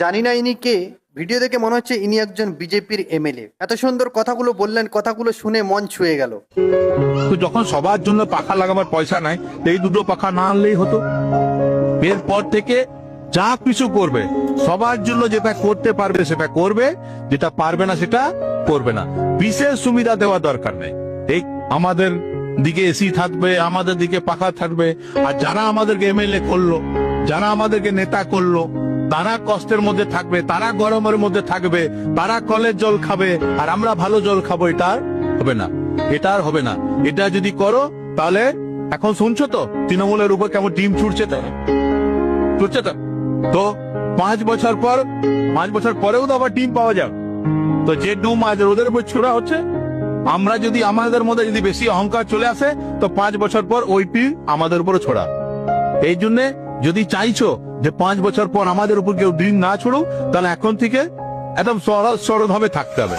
জানি না ইনি কে, ভিডিও দেখে মনে হচ্ছে ইনি একজন বিজেপির এমএলএ। এত সুন্দর কথাগুলো বললেন, কথাগুলো শুনে মন ছুঁয়ে গেল। তো যখন সবার জন্য পাখা লাগাবার পয়সা নাই, এই দুটো পাখা না আনলেই হতো। এরপর থেকে যা কিছু করবে সবার জন্য যেটা করতে পারবে সেটা করবে, যেটা পারবে না সেটা করবে না। বিশেষ সুবিধা দেওয়া দরকার নেই। এই আমাদের দিকে এসি থাকবে, আমাদের দিকে পাখা থাকবে, আর যারা আমাদেরকে এমএলএ করলো, যারা আমাদেরকে নেতা করলো, তারা কষ্টের মধ্যে থাকবে, তারা গরমের মধ্যে থাকবে, তারা কলের জল খাবে, আর আমরা ভালো জল খাবো। এটা আর হবে না, এটা আর হবে না। এটা যদি করো তাহলে, এখন শুনছো তো তৃণমূলের উপর কেমন ডিম ছুটছে, তাই ছুটছে তো 5 বছর পর, 5 বছর পরেও তো আবার ডিম পাওয়া যাবে। তো যে ডুম আজ ওদের উপর ছোড়া হচ্ছে, আমরা যদি আমাদের মধ্যে যদি বেশি অহংকার চলে আসে, তো 5 বছর পর ওইটি আমাদের উপরে ছোড়া। এই জন্য যদি চাইছো যে 5 বছর পর আমাদের উপর কেউ ডিম না ছড়ুক, তাহলে এখন থেকে একদম সরল ভাবে থাকতে হবে।